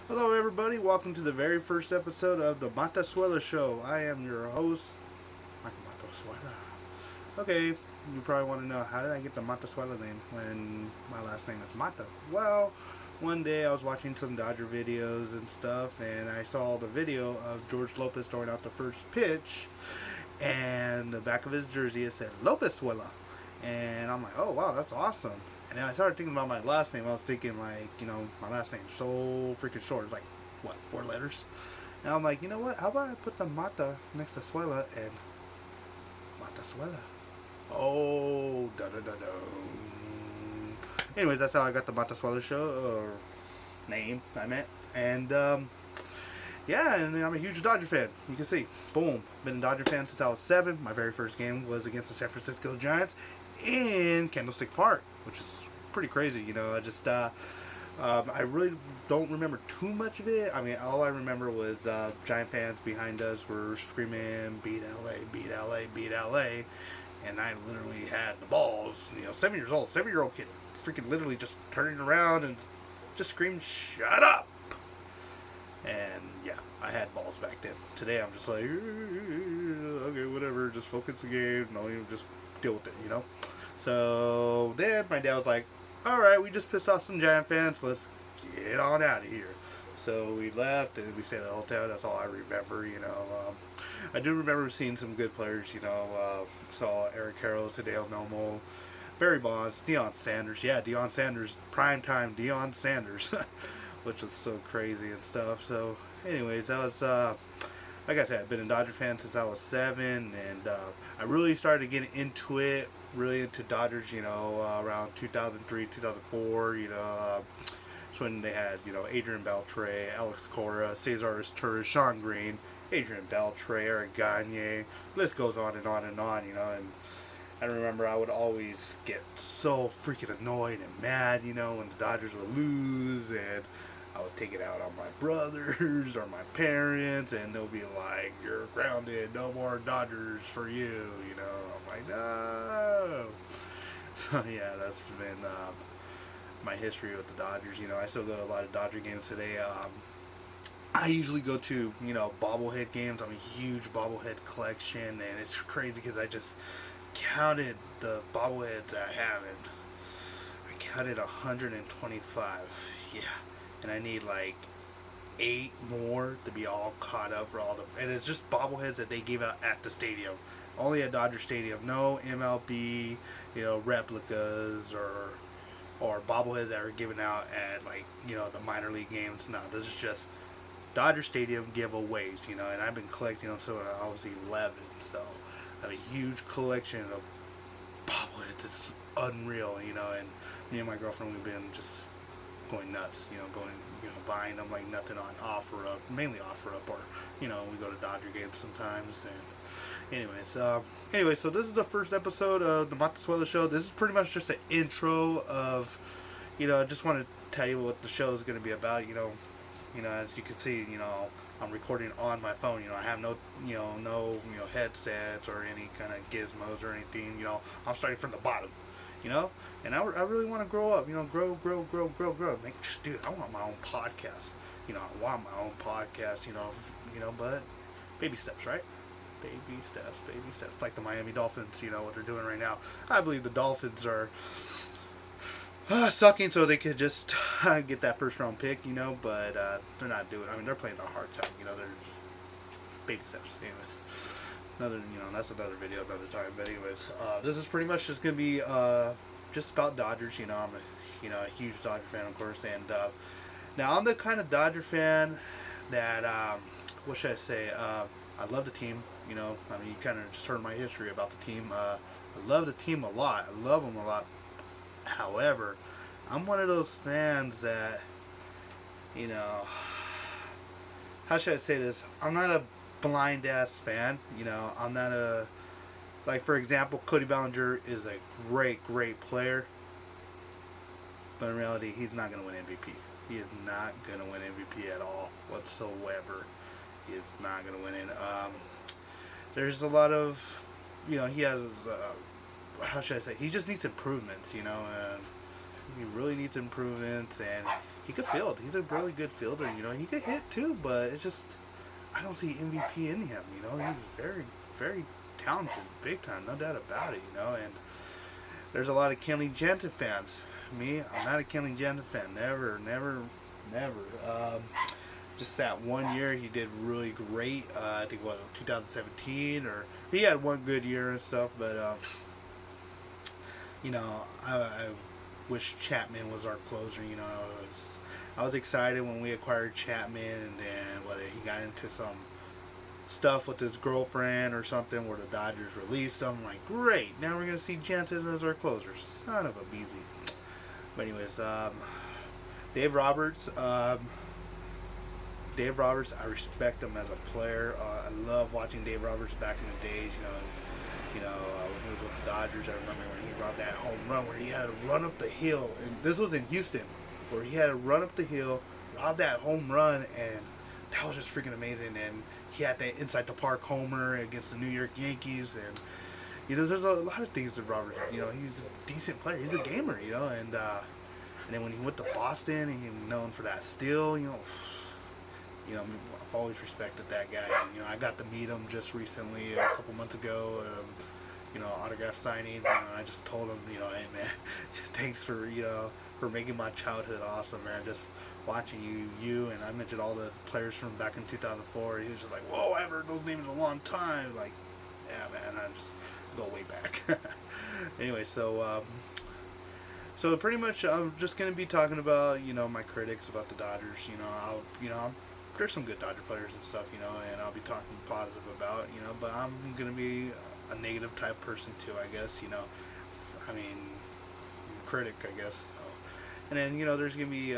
Hello, everybody. Welcome to the very first episode of the Matazuela Show. I am your host, Michael Matazuela. Okay, you probably want to know how did I get the Matazuela name when my last name is Mata? Well, one day I was watching some Dodger videos and stuff, and I saw the video of George Lopez throwing out the first pitch, and the back of his jersey it said Lopezuela, and I'm like, oh wow, that's awesome. And then I started thinking about my last name. I was thinking like, my last name's so freaking short, it's like what, 4 letters? And I'm like, you know what? How about I put the Mata next to Suela and Matazuela? Oh, da da da da. Anyways, that's how I got the Matazuela show or name. I meant, and yeah, and I'm a huge Dodger fan. You can see, boom, been a Dodger fan since I was 7. My very first game was against the San Francisco Giants in Candlestick Park, which is pretty crazy. I really don't remember too much of it. I mean, all I remember was Giant fans behind us were screaming, "Beat LA, beat LA, beat LA," and I literally had the balls. 7 years old, 7-year-old kid, freaking literally just turning around and just screamed, "Shut up!" And yeah, I had balls back then. Today I'm just like, okay, whatever, just focus the game. No, you just deal with it. So then my dad was like, all right, we just pissed off some Giant fans. Let's get on out of here. So we left and we stayed at a hotel. That's all I remember. I do remember seeing some good players. Saw Eric Carroll, Hideo Nomo, Barry Bonds, Deion Sanders. Yeah, Deion Sanders, prime time Deion Sanders. Which was so crazy and stuff. So, anyways, that was like I said, I've been a Dodger fan since I was 7, and I really started getting into it, really into Dodgers. Around 2003, 2004. It's when they had Adrian Beltre, Alex Cora, Cesar Torres, Sean Green, Adrian Beltre, Eric Gagne. List goes on and on and on. And I remember I would always get so freaking annoyed and mad, when the Dodgers would lose, and I would take it out on my brothers or my parents, and they'll be like, "You're grounded, no more Dodgers for you," I'm like, no. So yeah, that's been my history with the Dodgers. I still go to a lot of Dodger games today. I usually go to bobblehead games. I'm a huge bobblehead collection, and it's crazy because I just counted the bobbleheads I have, and I counted 125. Yeah, and I need like 8 more to be all caught up for all the. And it's just bobbleheads that they give out at the stadium, only at Dodger Stadium. No MLB, replicas or bobbleheads that are given out at like the minor league games. No, this is just Dodger Stadium giveaways. And I've been collecting them since I was 11, so I have a huge collection of bobbleheads. It's unreal, and me and my girlfriend, we've been just going nuts, buying them like nothing on OfferUp, mainly OfferUp, or we go to Dodger games sometimes. And anyways, so this is the first episode of the Matazuela Show. This is pretty much just an intro of, I just want to tell you what the show is going to be about. As you can see, I'm recording on my phone. I have no headsets or any kind of gizmos or anything. I'm starting from the bottom. And I really want to grow up. Grow. Dude, I want my own podcast. I want my own podcast. But baby steps, right? Baby steps, baby steps. Like the Miami Dolphins. What they're doing right now. I believe the Dolphins are sucking so they could just get that first round pick, but they're not doing it. I mean, they're playing their hearts out, they're baby steps. Anyways, that's another video another time. But anyways, this is pretty much just gonna be just about Dodgers. I'm a huge Dodger fan, of course, and now I'm the kind of Dodger fan that what should I say? I love the team. I mean, you kind of just heard my history about the team. I love the team a lot. I love them a lot. However, I'm one of those fans that, how should I say this? I'm not a blind ass fan. I'm not like, for example, Cody Bellinger is a great player, but in reality, he's not going to win MVP. He is not going to win MVP at all whatsoever. He is not going to win it. There's a lot of, he has. How should I say? He just needs improvements, and he really needs improvements, and he could field. He's a really good fielder. You know, he could hit too, but it's just I don't see MVP in him. You know, he's very, very talented, big time, no doubt about it. You know, and there's a lot of Kenley Jansen fans. Me, I'm not a Kenley Jansen fan. Never, never, never. Just that one year he did really great. I think what 2017 or he had one good year and stuff, but you know, I wish Chapman was our closer. You know, I was excited when we acquired Chapman, and then he got into some stuff with his girlfriend or something where the Dodgers released him. I'm like, great, now we're gonna see Jansen as our closer. Son of a beezy. But anyways, Dave Roberts. Dave Roberts, I respect him as a player. I love watching Dave Roberts back in the days. When he was with the Dodgers, I remember when he robbed that home run where he had to run up the hill. And this was in Houston, where he had to run up the hill, rob that home run, and that was just freaking amazing. And he had that inside the park homer against the New York Yankees, and there's a lot of things that Roberts. He's a decent player. He's a gamer. And then when he went to Boston, he's known for that steal. I've always respected that guy. And, I got to meet him just recently, a couple months ago. Autograph signing. And I just told him, hey man, thanks for making my childhood awesome, man. Just watching you, and I mentioned all the players from back in 2004. He was just like, whoa, I haven't heard those names in a long time. Like, yeah, man, I just go way back. Anyway, so pretty much I'm just gonna be talking about my critics about the Dodgers. There's some good Dodger players and stuff, and I'll be talking positive about, but I'm going to be a negative type person too, I guess, critic, I guess. So. And then, there's going to be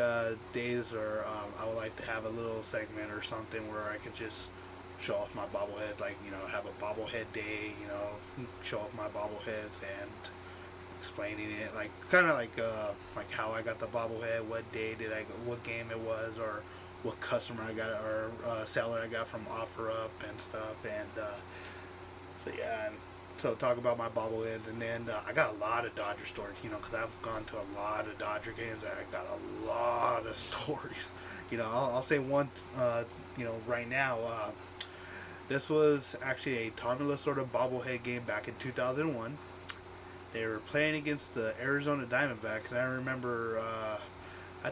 days where I would like to have a little segment or something where I could just show off my bobblehead, like, have a bobblehead day, show off my bobbleheads and explaining it, like, kind of like how I got the bobblehead, what day did I go, what game it was, or what customer I got or seller I got from OfferUp and stuff, and so talk about my bobbleheads, and then I got a lot of Dodger stories, because I've gone to a lot of Dodger games and I got a lot of stories. I'll say one, right now. This was actually a Tommy Lasorda bobblehead game back in 2001. They were playing against the Arizona Diamondbacks, and I remember. I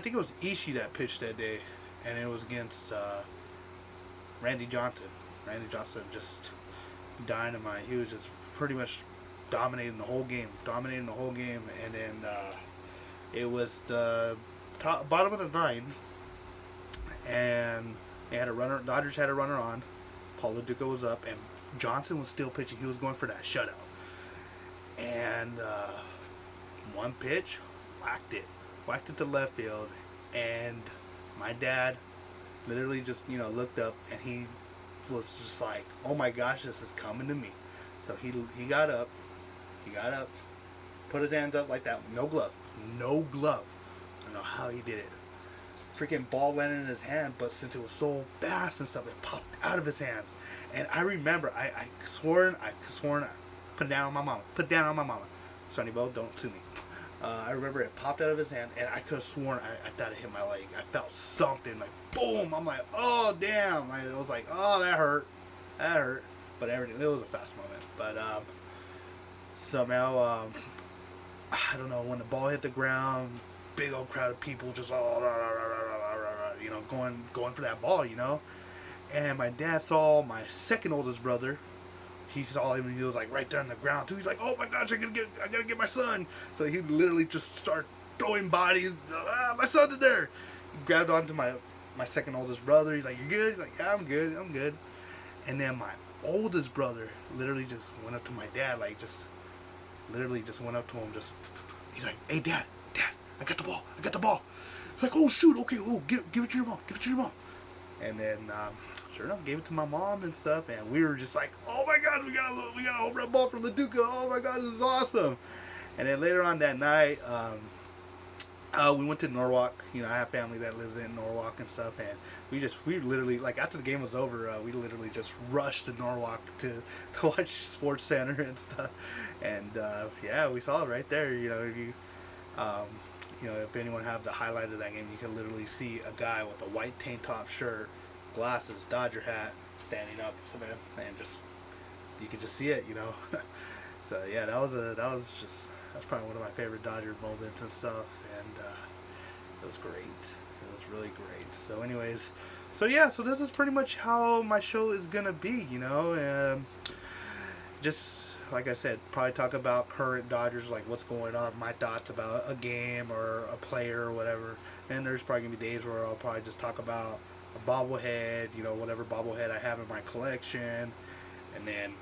think it was Ishii that pitched that day, and it was against Randy Johnson. Randy Johnson just dynamite. He was just pretty much dominating the whole game, and then it was the bottom of the ninth, and they had a runner. Dodgers had a runner on. Paul LaDuca was up, and Johnson was still pitching. He was going for that shutout, and one pitch. Whacked it to left field, and my dad literally just looked up, and he was just like, oh my gosh, this is coming to me. So he got up, put his hands up like that, no glove. I don't know how he did it. Freaking ball landed in his hand, but since it was so fast and stuff, it popped out of his hands. And I remember I sworn put down on my mama. Sonny Bo, don't sue me. I remember it popped out of his hand, and I could have sworn I thought it hit my leg. I felt something, like, boom. I'm like, oh, damn. I was like, oh, that hurt. But everything, it was a fast moment. But somehow, I don't know, when the ball hit the ground, big old crowd of people just all, going for that ball, And my dad saw my second oldest brother. He saw him, and he was like right there on the ground too. He's like, "Oh my gosh, I gotta get my son!" So he literally just started throwing bodies. My son's in there. He grabbed onto my second oldest brother. He's like, "You good?" He's like, "Yeah, I'm good." And then my oldest brother literally just went up to my dad, like just went up to him. He's like, "Hey, Dad, I got the ball." He's like, "Oh shoot, okay, give it to your mom." And then, sure enough, gave it to my mom and stuff, and we were just like, "Oh my God, we got a home run ball from LaDuca! Oh my God, this is awesome!" And then later on that night, we went to Norwalk. I have family that lives in Norwalk and stuff, and we literally, like, after the game was over, we literally just rushed to Norwalk to watch Sports Center and stuff. And we saw it right there. if anyone have the highlight of that game, you can literally see a guy with a white tank top shirt, glasses, Dodger hat, standing up. So man, just you can just see it. So yeah, that's probably one of my favorite Dodger moments and stuff, and it was great. It was really great. So anyways, so this is pretty much how my show is gonna be. Just like I said, probably talk about current Dodgers, like what's going on, my thoughts about a game or a player or whatever. And there's probably gonna be days where I'll probably just talk about a bobblehead, whatever bobblehead I have in my collection, and then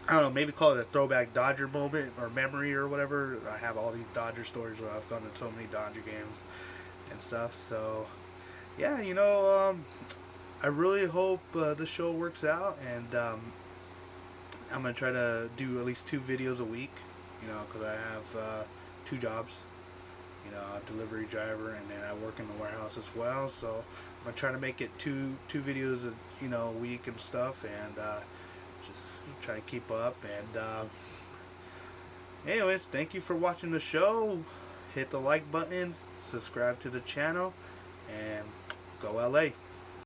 I don't know, maybe call it a throwback Dodger moment or memory or whatever. I have all these Dodger stories where I've gone to so many Dodger games and stuff. So yeah, I really hope the show works out, and I'm going to try to do at least 2 videos a week, because I have 2 jobs, delivery driver, and then I work in the warehouse as well. So I'm going to try to make it two videos a week and stuff, and just try to keep up. And anyways, thank you for watching the show. Hit the like button, subscribe to the channel, and go LA.